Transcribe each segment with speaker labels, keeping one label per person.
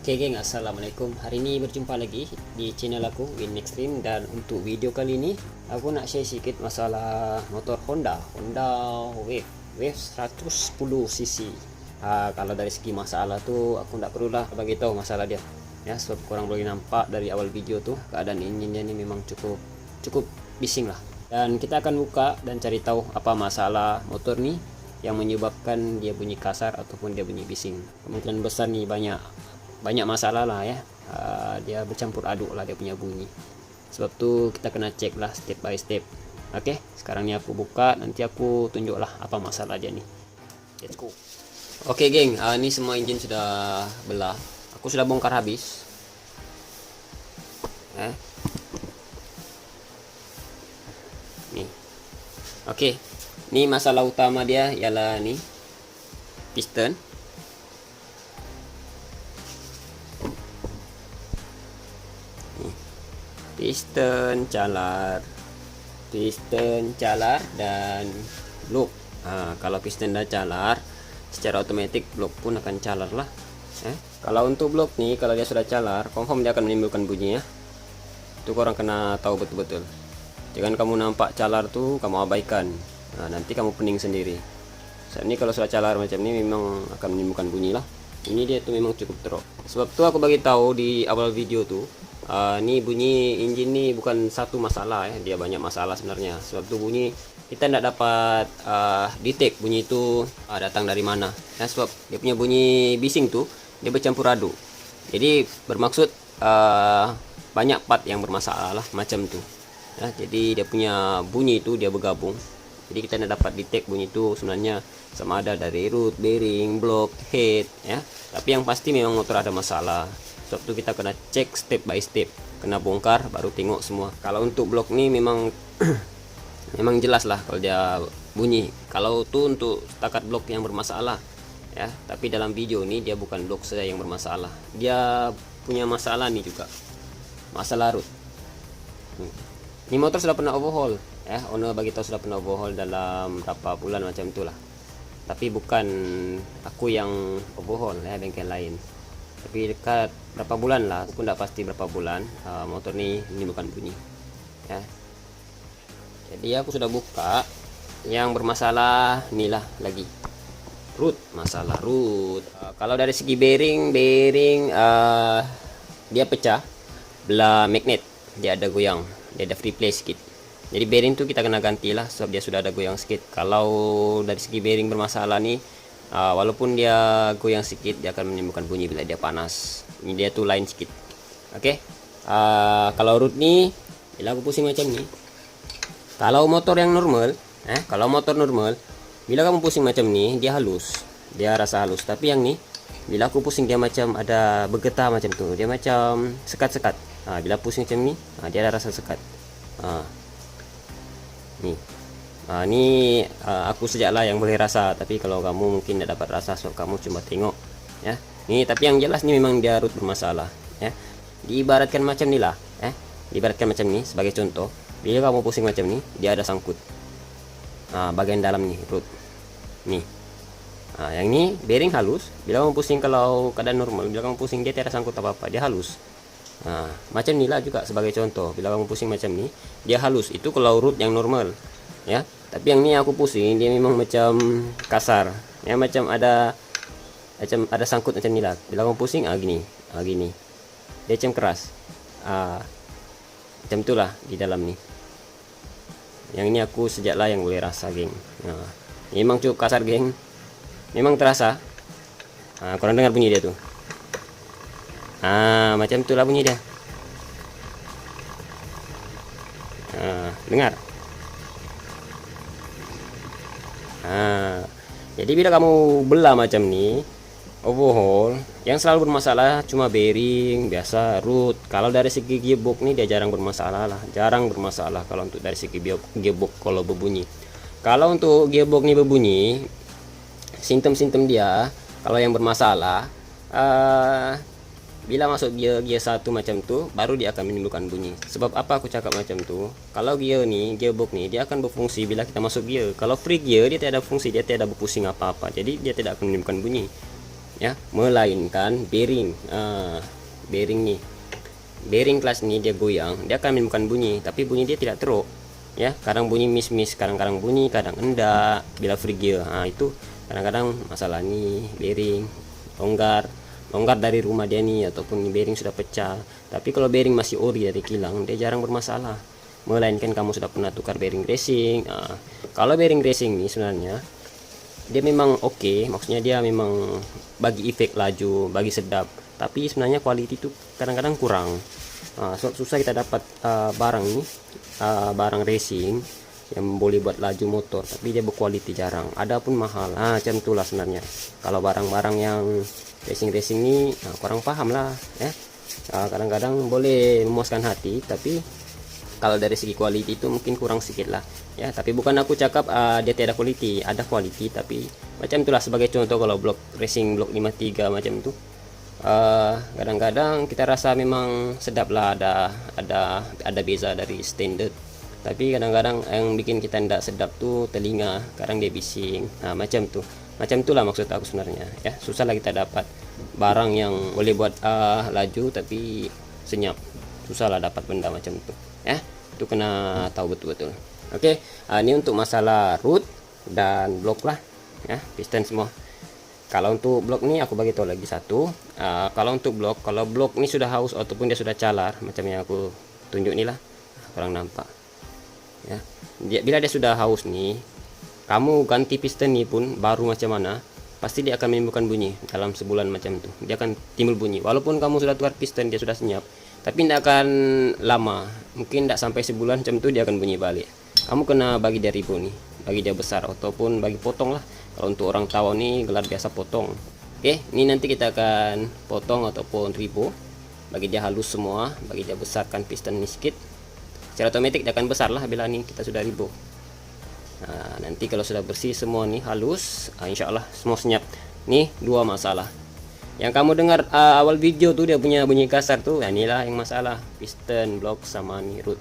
Speaker 1: Oke geng, assalamualaikum. Hari ini berjumpa lagi di channel aku Win Extreme, dan untuk video kali ini aku nak share sedikit masalah motor Honda Wave 110cc. Kalau dari segi masalah tuh aku tak perlulah bagi tahu masalah dia ya, sebab kurang boleh nampak dari awal video tuh keadaan injinnya ini memang cukup bising lah. Dan kita akan buka dan cari tahu apa masalah motor nih yang menyebabkan dia bunyi kasar ataupun dia bunyi bising. Kemungkinan besar nih banyak masalah lah ya. Dia bercampur aduk lah dia punya bunyi. Sebab tu kita kena cek lah step by step. Oke, sekarang ni aku buka, nanti aku tunjuk lah apa masalah dia nih. Let's go. Oke geng, ini semua engine sudah belah. Aku sudah bongkar habis. Nih. Oke. Ini masalah utama dia ialah nih piston. Piston calar dan blok. Kalau piston dah calar, secara otomatis blok pun akan calar lah. Kalau untuk blok nih, kalau dia sudah calar, confirm dia akan menimbulkan bunyi ya. Itu orang kena tahu betul-betul. Jangan kamu nampak calar tuh kamu abaikan. Nanti kamu pening sendiri. Saat ini kalau sudah calar macam ini memang akan menimbulkan bunyi lah. Ini dia tuh memang cukup teruk. Sebab tuh aku bagi tahu di awal video tuh, ini bunyi engine nih bukan satu masalah ya, dia banyak masalah sebenarnya. Sebab tuh bunyi kita tidak dapat detect bunyi itu datang dari mana. Ya, sebab dia punya bunyi bising tuh dia bercampur aduk. Jadi bermaksud banyak part yang bermasalah lah macam tuh. Ya, jadi dia punya bunyi itu dia bergabung. Jadi kita tidak dapat detect bunyi itu sebenarnya sama ada dari root, bearing, block, head ya. Tapi yang pasti memang motor ada masalah. Sebab itu kita kena cek step by step, kena bongkar baru tengok semua. Kalau untuk blok ini memang memang jelas lah kalau dia bunyi. Kalau tuh untuk setakat blok yang bermasalah ya, tapi dalam video ini dia bukan blok saja yang bermasalah. Dia punya masalah nih juga. Masalah root. Ini motor sudah pernah overhaul ya, owner bagi tahu sudah pernah overhaul dalam berapa bulan macam itulah. Tapi bukan aku yang overhaul ya, bengkel lain. Tapi dekat berapa bulan lah, aku tidak pasti berapa bulan motor ini bukan bunyi ya. Jadi aku sudah buka yang bermasalah inilah lagi root, masalah root. Kalau dari segi bearing dia pecah belah magnet, dia ada goyang, dia ada free play sedikit. Jadi bearing tuh kita kena gantilah sebab dia sudah ada goyang sedikit. Kalau dari segi bearing bermasalah nih, walaupun dia goyang sedikit, dia akan menimbulkan bunyi bila dia panas. Ini dia tuh lain sedikit. Oke. Kalau root nih, bila aku pusing macam ni, kalau motor yang normal, kalau motor normal, bila kamu pusing macam ni, dia halus, dia rasa halus. Tapi yang ni, bila aku pusing dia macam ada bergetar macam tu, dia macam sekat-sekat. Bila pusing macam ni, dia ada rasa sekat. Nih. Ini aku sejaklah yang boleh rasa, tapi kalau kamu mungkin tidak dapat rasa sebab kamu cuma tengok ya. Nih, tapi yang jelas nih memang dia root bermasalah ya. Diibaratkan macam ni lah diibaratkan macam ni sebagai contoh. Bila kamu pusing macam ni, dia ada sangkut bagian dalam nih root nih. Yang ini bearing halus. Bila kamu pusing, kalau keadaan normal, bila kamu pusing dia tidak sangkut apa-apa, dia halus. Macam ni lah juga sebagai contoh. Bila kamu pusing macam ni, dia halus. Itu kalau root yang normal ya. Tapi yang ni aku pusing, dia memang macam kasar ya, macam ada sangkut macam ni lah. Bila kamu pusing gini dia macam keras macam itulah di dalam ni. Yang ini aku sejaklah yang boleh rasa geng. Memang cukup kasar geng, memang terasa. Korang dengar bunyi dia tuh. Macam itulah bunyi dia. Dengar. Jadi bila kamu belah macam ni, overhaul, yang selalu bermasalah cuma bearing, biasa root. Kalau dari segi gearbox ni dia jarang bermasalah lah, kalau untuk dari segi gearbox kalau berbunyi. Kalau untuk gearbox ni berbunyi, simptom-simptom dia kalau yang bermasalah, bila masuk gear 1 macam tu, baru dia akan menimbulkan bunyi. Sebab apa aku cakap macam tu? Kalau gearbox ni dia akan berfungsi bila kita masuk gear. Kalau free gear dia tidak ada fungsi, dia tidak berpusing apa-apa. Jadi dia tidak akan menimbulkan bunyi. ya, melainkan bearing. Bearing nih, bearing kelas ini dia goyang, dia akan menimbulkan bunyi, tapi bunyi dia tidak teruk, ya. Kadang bunyi miss, kadang-kadang bunyi, kadang enggak bila free gear. Itu kadang-kadang masalah nih bearing longgar dari rumah dia nih, ataupun bearing sudah pecah. Tapi kalau bearing masih ori dari kilang, dia jarang bermasalah, melainkan kamu sudah pernah tukar bearing racing. Kalau bearing racing nih sebenarnya dia memang oke, maksudnya dia memang bagi efek laju, bagi sedap, tapi sebenarnya quality itu kadang-kadang kurang. Susah kita dapat barang ini, barang racing yang boleh buat laju motor tapi dia berkualiti, jarang. Ada pun mahal. Macam itulah sebenarnya kalau barang-barang yang racing ini, kurang paham lah ya. Kadang-kadang boleh memuaskan hati, tapi kalau dari segi quality itu mungkin kurang sedikit lah ya. Tapi bukan aku cakap dia tidak quality, ada quality, tapi macam itulah. Sebagai contoh, kalau blok racing blok 53 macam itu, kadang-kadang kita rasa memang sedap lah, ada beza dari standard, tapi kadang-kadang yang bikin kita tidak sedap tuh telinga, kadang dia bising. Macam itulah maksud aku sebenarnya ya. Susah lah kita dapat barang yang boleh buat laju tapi senyap, susah lah dapat benda macam itu ya. Itu kena tahu betul-betul. Oke, ini untuk masalah root dan blok lah ya, piston semua. Kalau untuk blok ini aku bagi tahu lagi satu. Kalau untuk blok, kalau blok ini sudah haus ataupun dia sudah calar, macam yang aku tunjuk nih lah, kurang nampak ya. Bila dia sudah haus nih, kamu ganti piston nih pun baru macam mana, pasti dia akan menimbulkan bunyi dalam sebulan macam itu. Dia akan timbul bunyi walaupun kamu sudah tukar piston, dia sudah senyap, tapi tidak akan lama, mungkin tidak sampai sebulan macam itu dia akan bunyi balik. Kamu kena bagi dia ribu nih, bagi dia besar ataupun bagi potong lah. Kalau untuk orang tahu nih gelar biasa potong. Oke, ini nanti kita akan potong ataupun ribu, bagi dia halus semua, bagi dia besarkan piston ini sedikit. Secara otomatis dia akan besar lah bila nih kita sudah ribu. Nanti kalau sudah bersih semua nih halus, insya Allah semua senyap. Nih dua masalah yang kamu dengar awal video tuh, dia punya bunyi kasar tuh, inilah yang masalah piston, blok sama nih root.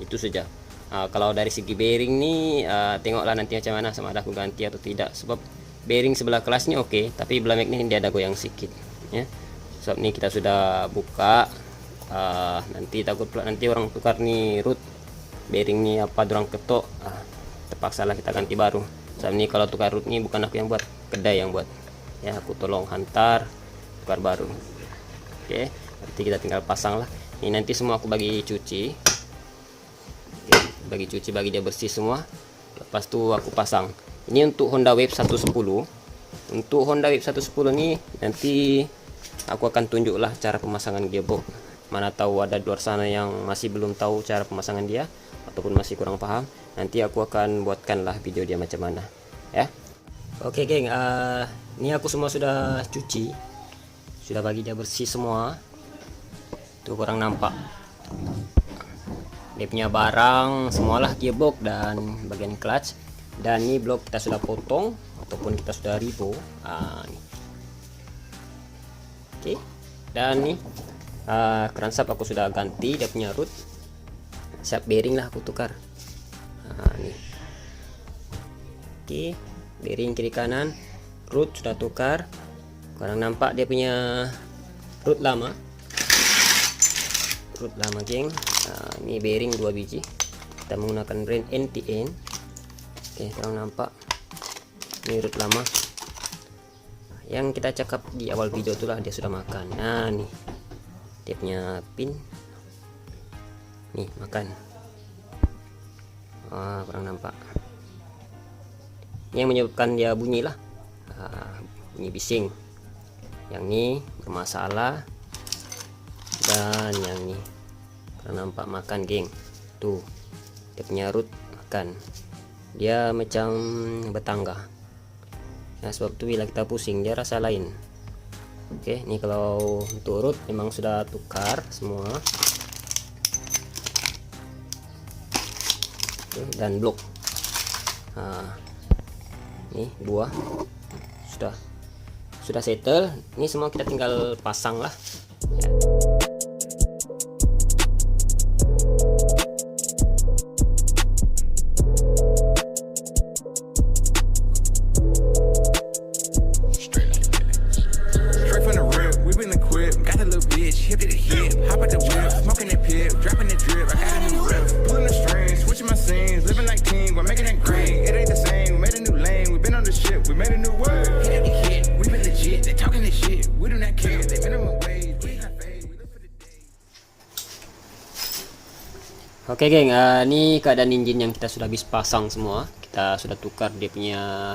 Speaker 1: Itu saja. Kalau dari segi bearing nih, tengoklah nanti macam mana, sama ada aku ganti atau tidak. Sebab bearing sebelah kelas ini oke, tapi belah mag ini dia ada goyang sedikit ya. Sebab nih kita sudah buka, nanti takut pula nanti orang tukar nih root bearing nih apa dorang ketok, terpaksa lah kita ganti baru. Sebab ini kalau tukar root nih bukan aku yang buat, kedai yang buat ya, aku tolong hantar tukar baru. Oke, nanti kita tinggal pasang lah. Ini nanti semua aku bagi cuci, bagi dia bersih semua, lepas tu aku pasang. Ini untuk Honda Wave 110. Untuk Honda Wave 110 nih nanti aku akan tunjuklah cara pemasangan gearbox. Mana tahu ada di luar sana yang masih belum tahu cara pemasangan dia ataupun masih kurang paham, nanti aku akan buatkanlah video dia macam mana ya. Oke geng, ini aku semua sudah cuci, sudah bagi dia bersih semua. Tuh kurang nampak dia punya barang semualah, gearbox dan bagian clutch. Dan ini blok kita sudah potong ataupun kita sudah ribu. Nih. Oke, dan nih crankshaft aku sudah ganti, dia punya root, siap bearing lah aku tukar. Nih. Oke, bearing kiri kanan, root sudah tukar. Kurang nampak dia punya root lama, geng. Ini bearing 2 biji, kita menggunakan brand NTN. Oke, kurang nampak ini root lama yang kita cakap di awal video itulah, dia sudah makan. Nih dia punya pin nih, makan. Kurang nampak, ini yang menyebabkan dia bunyi lah, bunyi bising. Yang ini bermasalah, dan yang ini kurang nampak makan geng. Tuh dia punya root makan, dia macam bertangga ya. Sebab itu bila kita pusing dia rasa lain. Oke, ini kalau untuk root memang sudah tukar semua. Oke, dan blok ini dua sudah settle. Ini semua kita tinggal pasang lah ya. Oke geng, ini keadaan engine yang kita sudah habis pasang semua. Kita sudah tukar dia punya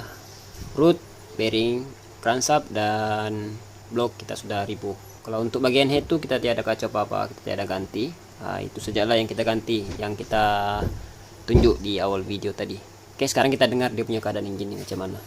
Speaker 1: root, bearing, crankshaft, dan blok kita sudah ribu. Kalau untuk bagian head itu kita tiada kacau apa-apa, kita tiada ganti. Itu sajalah yang kita ganti, yang kita tunjuk di awal video tadi. Oke, sekarang kita dengar dia punya keadaan engine ini macam mana.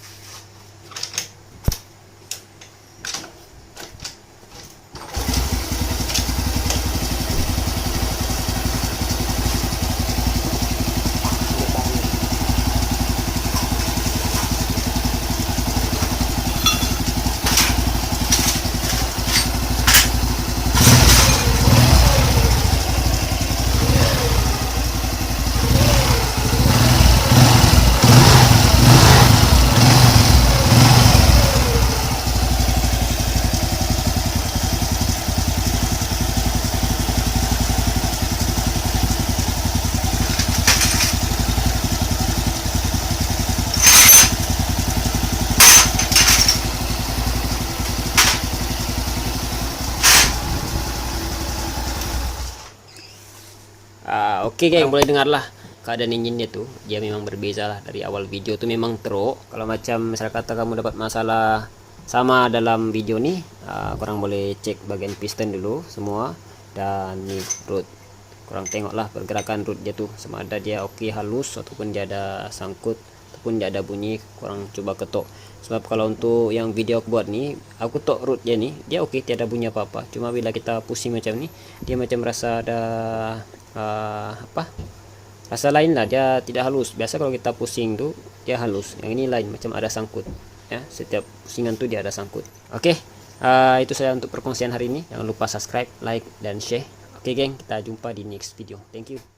Speaker 1: Oke geng, boleh dengar lah keadaan engine dia tuh. Dia memang berbeza lah dari awal video tuh, memang teruk. Kalau macam misalnya kata kamu dapat masalah sama dalam video nih, kurang boleh cek bagian piston dulu semua, dan nih root. Kurang tengoklah pergerakan root dia tuh, sama ada dia oke halus ataupun dia ada sangkut ataupun dia ada bunyi. Kurang coba ketok, sebab kalau untuk yang video aku buat nih, aku tok root dia nih, dia oke tiada bunyi apa-apa. Cuma bila kita pusing macam ini, dia macam rasa ada rasa lain lah, dia tidak halus. Biasa kalau kita pusing tuh dia halus, yang ini lain, macam ada sangkut ya. Setiap pusingan tuh dia ada sangkut. Oke, itu saja untuk perkongsian hari ini. Jangan lupa subscribe, like, dan share. Oke geng, kita jumpa di next video. Thank you.